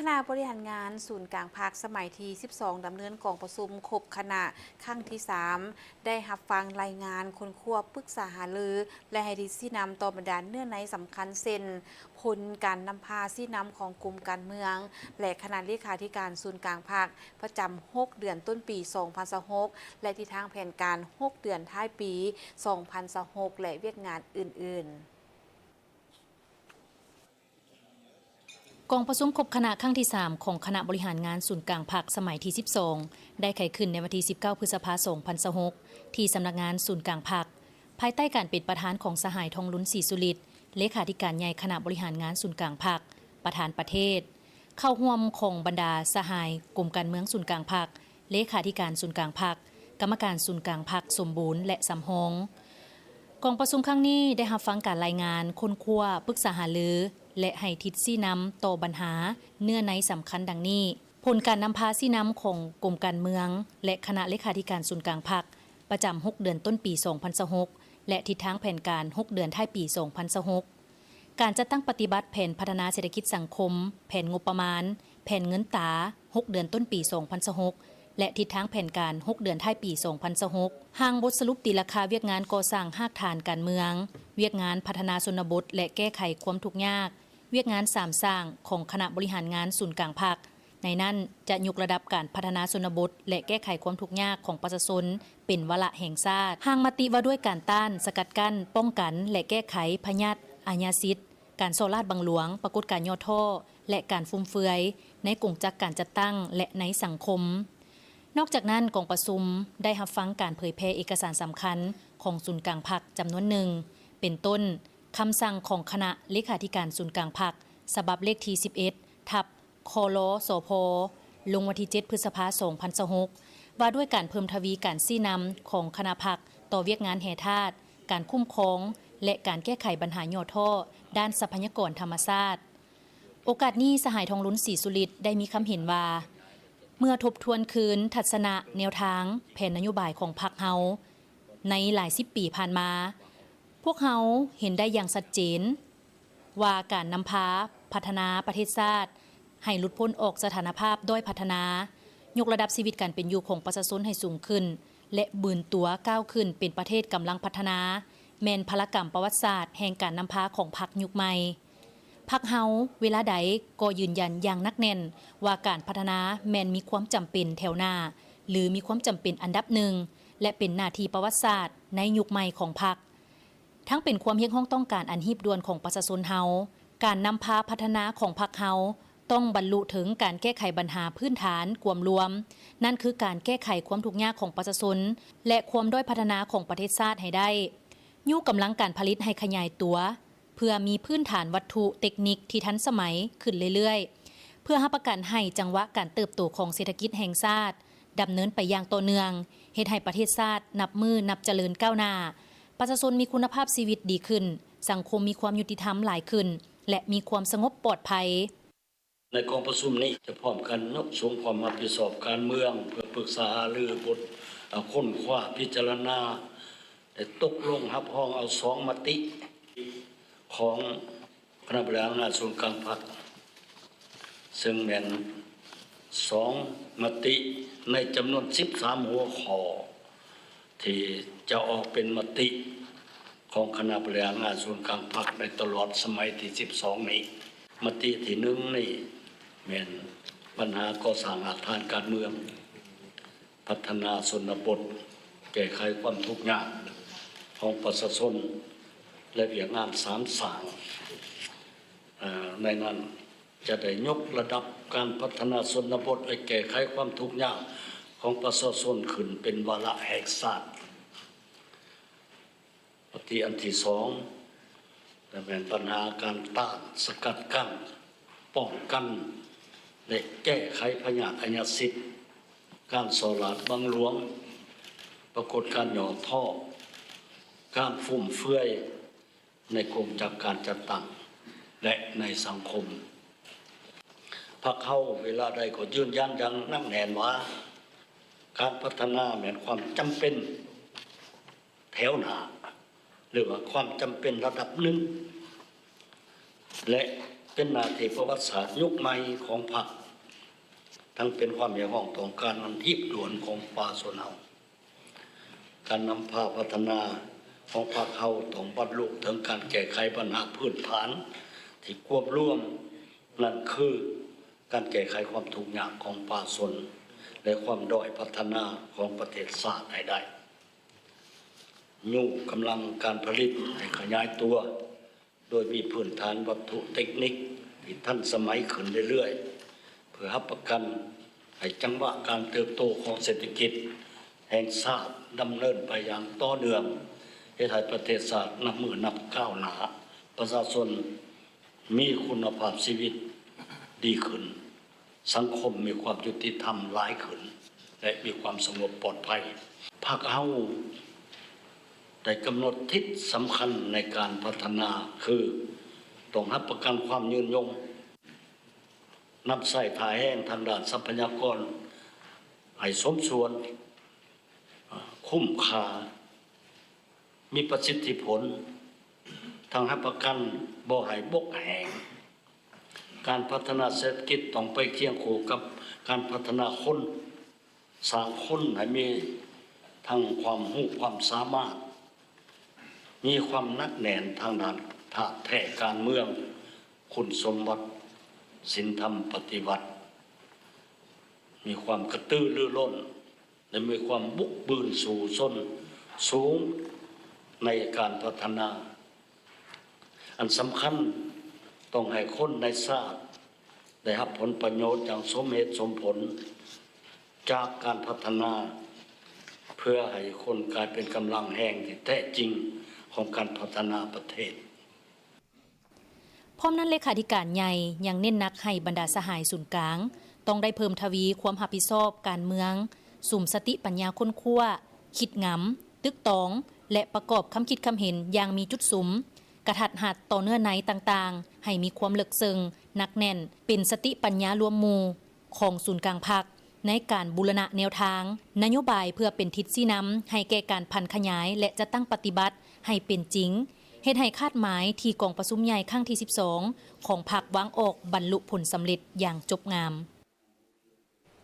ณะบริหารงานศูนย์กลางภาคสมัยที่ 12 ดำเนินกองประชุมครบคณะครั้งที่ 3 ได้รับฟังรายงานคนควบปรึกษาหารือและให้ดีซี่นำต่อบรรดาเนื้อในสำคัญเช่นผลการนำพาซี่นำของกลุ่มการเมืองและคณะเลขาธิการศูนย์กลางภาคประจำ 6 เดือนต้นปี 2026 และทิศทางแผนการ 6 เดือนท้ายปี 2026 และเวียกงานอื่นๆกองประชุมครบคณะครั้งที่ 3 ของคณะบริหารงานศูนย์กลางภาคสมัยที่ 12 ได้ไขขึ้นในวันที่ 19 พฤษภาคม 2026 ที่สำนักงานศูนย์กลางภาคภายใต้การเป็นประธานของสหายทองลุ้นศรีสุริตเลขาธิการใหญ่คณะบริหารงานศูนย์กลางภาคประธานประเทศเข้าร่วมของบรรดาสหายกลุ่มการเมืองศูนย์กลางภาคเลขาธิการศูนย์กลางภาคกรรมการศูนย์กลางภาคสมบูรณ์และสำรองกองประชุมครั้งนี้ได้รับฟังการรายงานค้นคว้าปรึกษาหารือและให้ทิศซี่นำต่อปัญหาเนื้อในสำคัญดังนี้ผลการนำพาซี่นำของกลุ่มการเมืองและคณะเลขาธิการศูนย์กลางพรรคประจำ6 เดือนต้นปี 2026 และทิศทางแผนการ 6 เดือนท้ายปี 2026 การจัดตั้งปฏิบัติแผนพัฒนาเศรษฐกิจสังคมแผนงบประมาณแผนเงินตรา6 เดือนต้นปี 2026 และทิศทางแผนการ 6 เดือนท้ายปี 2026 ห่างบทสรุปตีราคาเวียกงานก่อสร้างหากฐานการเมืองเวียกงานพัฒนาชนบทและแก้ไขความทุกข์ยากเวียกงาน3สร้างของคณะบริหารงานศูนย์กลางภาคในนั้นจะยกระดับการพัฒนาชนบทและแก้ไขความทุกข์ยากของประชาชนเป็นวาระแห่งชาติห่างมติว่าด้วยการต้านสกัดกั้นป้องกันและแก้ไขพยาธิอาญาสิทธิ์การโซลาดบังหลวงปรากฏการย่อท่อและการฟุ่มเฟือยในกลุ่มจักการจัดตั้งและในสังคมนอกจากนั้นกองประชุมได้รับฟังการเผยแพร่เอกสารสำคัญของศูนย์กลางพรรคจำนวนหนึ่งเป็นต้นคำสั่งของคณะเลขาธิการศูนย์กลางพรรคฉบับเลขที่ 11 ทับคลสพลงวันที่ 7 พฤษภาคม 2026 ว่าด้วยการเพิ่มทวีการซี่นำของคณะพรรคต่อเวียกงานแห่ธาตุการคุ้มครองและการแก้ไขปัญหาย่อท่อด้านทรัพยากรธรรมชาติโอกาสนี้สหายทองลุ้นศรีสุริตได้มีคำเห็นว่าเมื่อทบทวนคืนทัศนะแนวทางแผนนโยบายของพรรคเฮาในหลาย10 ปีผ่านมาพวกเฮาเห็นได้อย่างชัดเจนว่าการนำพาพัฒนาประเทศชาติให้หลุดพ้นออกสถานภาพด้อยพัฒนายกระดับชีวิตการเป็นอยู่ของประชาชนให้สูงขึ้นและบืนตัวก้าวขึ้นเป็นประเทศกำลังพัฒนาแม่นพลกรรมประวัติศาสตร์แห่งการนำพาของพรรคยุคใหม่พรรคเฮาเวลาใดก็ยืนยันอย่างนักแน่นว่าการพัฒนาแม่นมีความจำเป็นแถวหน้าหรือมีความจำเป็นอันดับหนึ่งและเป็นหน้าที่ประวัติศาสตร์ในยุคใหม่ของพรรคทั้งเป็นความเรียกร้องต้องการอันหีบด่วนของประชาชนเฮาการนำพาพัฒนาของพรรคเฮาต้องบรรลุถึงการแก้ไขปัญหาพื้นฐานความรวมนั่นคือการแก้ไขความทุกข์ยากของประชาชนและความด้อยพัฒนาของประเทศชาติให้ได้ยุกำลังการผลิตให้ขยายตัวเพื่อมีพื้นฐานวัตถุเทคนิคที่ทันสมัยขึ้นเรื่อยๆเพื่อให้ประกันให้จังหวะการเติบโตของเศรษฐกิจแห่งชาติดำเนินไปอย่างต่อเนื่องเฮ็ดให้ประเทศชาตินับมือนับเจริญก้าวหน้าประชาชนมีคุณภาพชีวิตดีขึ้นสังคมมีความยุติธรรมหลายขึ้นและมีความสงบปลอดภัยในกองประชุมนี้จะพร้อมกันยกส่งความรับผิดชอบการเมืองเพื่อปรึกษาหารือบทค้นคว้าพิจารณาแต่ตกลงรับรองเอา2 มติของคณะบริหารงานศูนย์กลางพรรคซึ่งแม่น2 มติในจำนวน13 หัวข้อที่จะออกเป็นมติของคณะบริหารงานศูนย์กลางพรรคในตลอดสมัยที่12นี้มติที่1นี่แม่นปัญหาก่อสร้างอาคารการเมืองพัฒนาชนบทแก้ไขความทุกข์ยากของประชาชนและเวียกงาน3สร้างในนั้นจะได้ยกระดับการพัฒนาชนบทและแก้ไขความทุกข์ยากของประชาชนขึ้นเป็นวาระแห่งชาติมติอันที่2แต่เป็นปัญหาการต้านสกัดกั้นป้องกันและแก้ไขพยาธิอาญาสิทธิ์การโซลาดบังหลวงปรากฏการย่อท่อการฟุ่มเฟือยในกรมจัดการจัดตั้งและในสังคมพรรคเฮาเวลาใดก็ยืนยันอย่างนักแน่นว่าการพัฒนาแม่นความจำเป็นแถวหน้าหรือว่าความจำเป็นระดับหนึ่งและ เป็นนาทีประวัติศาสตร์ยุคใหม่ของพรรคทั้งเป็นความเห็นของต้องการนำทิพย์ด่วนของป่าสนเอาการนำพาพัฒนาของพรรคเขาต้องบรรลุถึงการแก้ไขปัญหาพื้นฐานที่ควบรวมนั่นคือการแก้ไขความทุกข์ยากของป่าสนและความด้อยพัฒนาของประเทศชาติให้ได้ยุ่งกำลังการผลิตให้ขยายตัวโดยมีพื้นฐานวัตถุเทคนิคที่ทันสมัยขึ้นเรื่อยๆเพื่อรับประกันให้จังหวะการเติบโตของเศรษฐกิจแห่งชาติดำเนินไปอย่างต่อเนื่องให้ไทยประเทศชาตินับมือนับก้าวหน้าประชาชนมีคุณภาพชีวิตดีขึ้นสังคมมีความยุติธรรมหลายขึ้นและมีความสงบปลอดภัยพรรคเฮาได้กำหนดทิศสำคัญในการพัฒนาคือต้องรับประกันความยืนยงนำใส่ถ่ายแห้งทางด้านทรัพยากรให้สมส่วนคุ้มค่ามีประสิทธิผลทางรับประกันบ่ให้บกแห้งการพัฒนาเศรษฐกิจต้องไปเคียงคู่กับการพัฒนาคนสร้างคนให้มีทั้งความรู้ความสามารถมีความหนักแน่นทางด้านท่าแท้การเมืองคุณสมบัติศีลธรรมปฏิบัติมีความกระตือรือร้นและมีความบุกบืนสู่ชนสูงในการพัฒนาอันสำคัญต้องให้คนในชาติได้รับผลประโยชน์อย่างสมเหตุสมผลจากการพัฒนาเพื่อให้คนกลายเป็นกำลังแห่งที่แท้จริงของการพัฒนาประเทศพร้อมนั้นเลขาธิการใหญ่ยังเน้นหนักให้บรรดาสหายศูนย์กลางต้องได้เพิ่มทวีความรับผิดชอบการเมืองสุ่มสติปัญญาค้นคว้าคิดงำตึกตองและประกอบคำคิดคำเห็นอย่างมีจุดสุมกระทัดหัดต่อเนื้อในต่างๆให้มีความเลิกซึ้งหนักแน่นเป็นสติปัญญารวมหมู่ของศูนย์กลางพรรคในการบูรณะแนวทางนโยบายเพื่อเป็นทิศชี้นำให้แก่การพันขยายและจะตั้งปฏิบัติให้เป็นจริงเฮ็ดให้คาดหมายที่กองประชุมใหญ่ครั้งที่ 12 ของพรรควางออกบรรลุผลสำเร็จอย่างจบงาม